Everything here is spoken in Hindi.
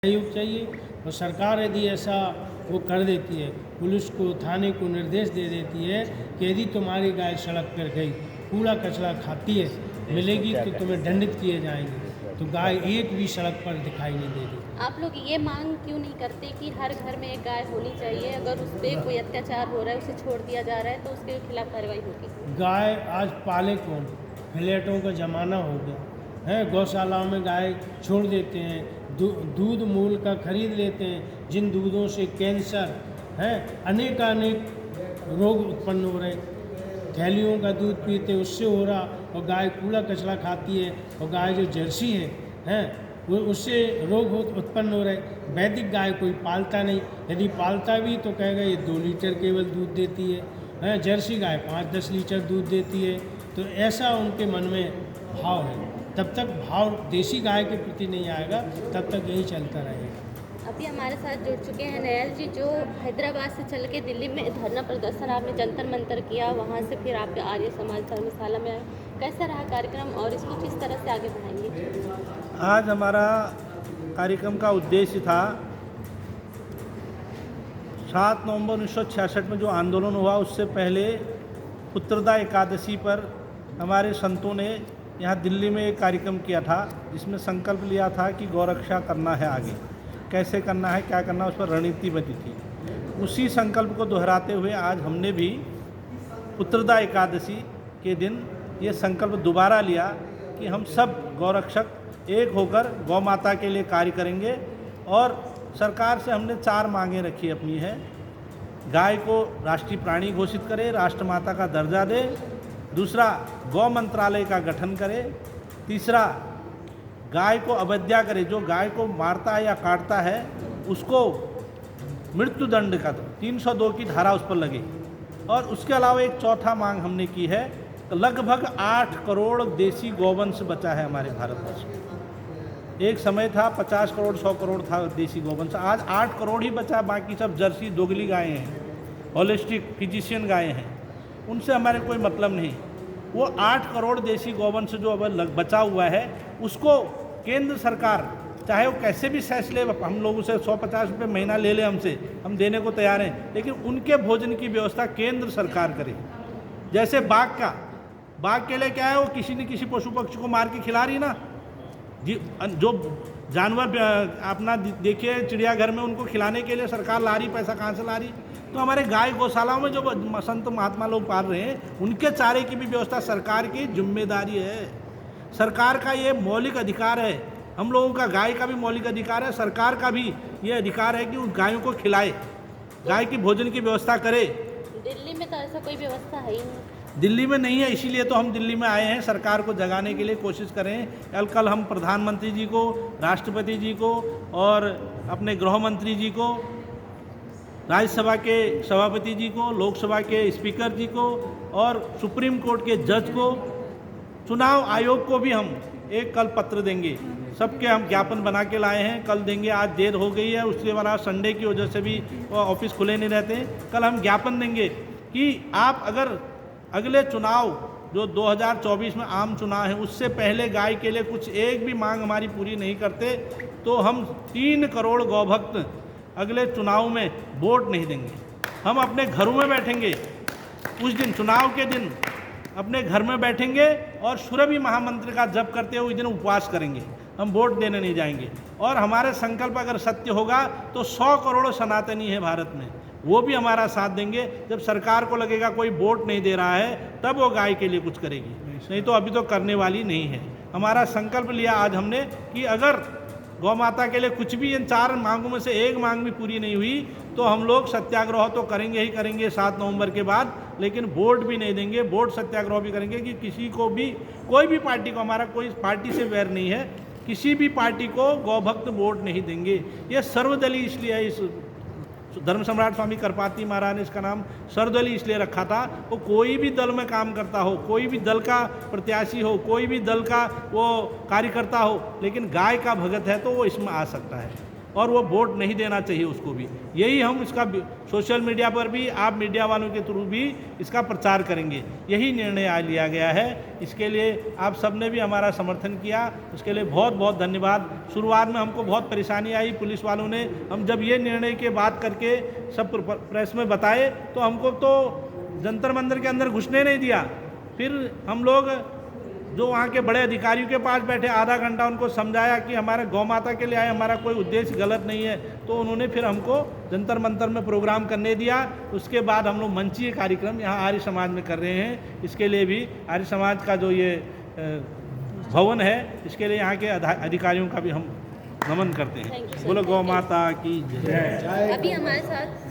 सहयोग चाहिए। और सरकार यदि ऐसा वो कर देती है, पुलिस को थाने को निर्देश दे देती है कि यदि तुम्हारी गाय सड़क पर गई कूड़ा कचरा खाती है मिलेगी तो तुम्हें दंडित किए जाएंगे, तो गाय एक भी सड़क पर दिखाई नहीं दे रही। आप लोग ये मांग क्यों नहीं करते कि हर घर में एक गाय होनी चाहिए, अगर उस पर कोई अत्याचार हो रहा है, उसे छोड़ दिया जा रहा है तो उसके खिलाफ कार्रवाई होगी? गाय आज पाले कौन? फ्लैटों का ज़माना हो गया है, गौशालाओं में गाय छोड़ देते हैं, दूध मूल का खरीद लेते हैं, जिन दूधों से कैंसर है अनेक रोग उत्पन्न हो रहे। थैलियों का दूध पीते उससे हो रहा, और गाय कूड़ा कचरा खाती है, और गाय जो जर्सी है वो उससे रोग उत्पन्न हो रहे। वैदिक गाय कोई पालता नहीं, यदि पालता भी तो कहेगा ये 2 लीटर केवल दूध देती है, जर्सी गाय 5-10 लीटर दूध देती है। तो ऐसा उनके मन में भाव है। तब तक भाव देसी गाय के प्रति नहीं आएगा, तब तक यही चलता रहेगा। अभी हमारे साथ जुड़ चुके हैं नयल जी, जो हैदराबाद से चल के दिल्ली में धरना प्रदर्शन आपने जंतर मंतर किया, वहाँ से फिर आप आर्य समाज धर्मशाला में आए। कैसा रहा कार्यक्रम और इसको किस तरह से आगे बढ़ाएंगे? आज हमारा कार्यक्रम का उद्देश्य था 7 नवंबर 1966 में जो आंदोलन हुआ, उससे पहले पुत्रदा एकादशी पर हमारे संतों ने यहाँ दिल्ली में एक कार्यक्रम किया था, जिसमें संकल्प लिया था कि गौरक्षा करना है, आगे कैसे करना है, क्या करना है, उस पर रणनीति बनी थी। उसी संकल्प को दोहराते हुए आज हमने भी पुत्रदा एकादशी के दिन ये संकल्प दोबारा लिया कि हम सब गौरक्षक एक होकर गौ माता के लिए कार्य करेंगे। और सरकार से हमने 4 मांगें रखी अपनी है। गाय को राष्ट्रीय प्राणी घोषित करे, राष्ट्रमाता का दर्जा दे। दूसरा, गौ मंत्रालय का गठन करे। तीसरा, गाय को अवध्या करे, जो गाय को मारता है या काटता है उसको मृत्यु दंड का 302 की धारा उस पर लगे। और उसके अलावा एक चौथा मांग हमने की है, लगभग 8 करोड़ देसी गौवंश बचा है हमारे भारतवर्ष में। एक समय था 50 करोड़ 100 करोड़ था देसी गौवंश, आज 8 करोड़ ही बचा, बाकी सब जर्सी दोगली गायें हैं, होलिस्टिक फिजिशियन गायें हैं, उनसे हमारे कोई मतलब नहीं। वो 8 करोड़ देसी गौवंश जो अब बचा हुआ है उसको केंद्र सरकार, चाहे वो कैसे भी सेस ले, हम लोगों से 150 रुपये महीना ले ले हमसे, हम देने को तैयार हैं, लेकिन उनके भोजन की व्यवस्था केंद्र सरकार करे। जैसे बाघ के लिए क्या है, वो किसी न किसी पशु पक्षी को मार के खिला रही ना जी। जो जानवर अपना देखिए चिड़ियाघर में, उनको खिलाने के लिए सरकार ला रही, पैसा कहाँ से ला रही? तो हमारे गाय गौशालाओं में जो संत महात्मा लोग पाल रहे हैं, उनके चारे की भी व्यवस्था सरकार की जिम्मेदारी है। सरकार का ये मौलिक अधिकार है, हम लोगों का गाय का भी मौलिक अधिकार है, सरकार का भी ये अधिकार है कि उन गायों को खिलाए, गाय की भोजन की व्यवस्था करे। दिल्ली में तो ऐसा कोई व्यवस्था है ही नहीं। दिल्ली में नहीं है, इसीलिए तो हम दिल्ली में आए हैं, सरकार को जगाने के लिए कोशिश करें। कल हम प्रधानमंत्री जी को, राष्ट्रपति जी को और अपने गृह मंत्री जी को, राज्यसभा के सभापति जी को, लोकसभा के स्पीकर जी को और सुप्रीम कोर्ट के जज को, चुनाव आयोग को भी हम एक कल पत्र देंगे। सबके हम ज्ञापन बना के लाए हैं, कल देंगे। आज देर हो गई है, उसके बाद संडे की वजह से भी ऑफिस खुले नहीं रहते हैं। कल हम ज्ञापन देंगे कि आप अगर अगले चुनाव जो 2024 में आम चुनाव है, उससे पहले गाय के लिए कुछ एक भी मांग हमारी पूरी नहीं करते तो हम 3 करोड़ गौभक्त अगले चुनाव में वोट नहीं देंगे। हम अपने घरों में बैठेंगे, उस दिन चुनाव के दिन अपने घर में बैठेंगे और सुरभि महामंत्र का जप करते हुए उस दिन उपवास करेंगे, हम वोट देने नहीं जाएंगे। और हमारे संकल्प अगर सत्य होगा तो 100 करोड़ सनातनी है भारत में, वो भी हमारा साथ देंगे। जब सरकार को लगेगा कोई वोट नहीं दे रहा है, तब वो गाय के लिए कुछ करेगी, नहीं तो अभी तो करने वाली नहीं है। हमारा संकल्प लिया आज हमने कि अगर गौ माता के लिए कुछ भी, इन 4 मांगों में से एक मांग भी पूरी नहीं हुई तो हम लोग सत्याग्रह तो करेंगे ही करेंगे 7 नवंबर के बाद, लेकिन वोट भी नहीं देंगे। वोट सत्याग्रह भी करेंगे कि किसी को भी, कोई भी पार्टी को, हमारा कोई पार्टी से वैर नहीं है, किसी भी पार्टी को गौभक्त वोट नहीं देंगे। ये सर्वदलीय इसलिए है, इस धर्म सम्राट स्वामी करपाती महाराज ने इसका नाम सर्वदलीय इसलिए रखा था। वो कोई भी दल में काम करता हो, कोई भी दल का प्रत्याशी हो, कोई भी दल का वो कार्यकर्ता हो, लेकिन गाय का भगत है तो वो इसमें आ सकता है। और वो वोट नहीं देना चाहिए उसको भी। यही हम इसका सोशल मीडिया पर भी, आप मीडिया वालों के थ्रू भी इसका प्रचार करेंगे। यही निर्णय आज लिया गया है। इसके लिए आप सबने भी हमारा समर्थन किया, उसके लिए बहुत बहुत धन्यवाद। शुरुआत में हमको बहुत परेशानी आई, पुलिस वालों ने, हम जब ये निर्णय की बात करके सब प्रेस में बताए तो हमको तो जंतर मंतर के अंदर घुसने नहीं दिया। फिर हम लोग जो वहाँ के बड़े अधिकारियों के पास बैठे, आधा घंटा उनको समझाया कि हमारे गौ माता के लिए आए, हमारा कोई उद्देश्य गलत नहीं है, तो उन्होंने फिर हमको जंतर मंतर में प्रोग्राम करने दिया। उसके बाद हम लोग मंचीय कार्यक्रम यहाँ आर्य समाज में कर रहे हैं। इसके लिए भी आर्य समाज का जो ये भवन है, इसके लिए यहाँ के अधिकारियों का भी हम नमन करते हैं। बोलो गौ माता की जय। अभी हमारे साथ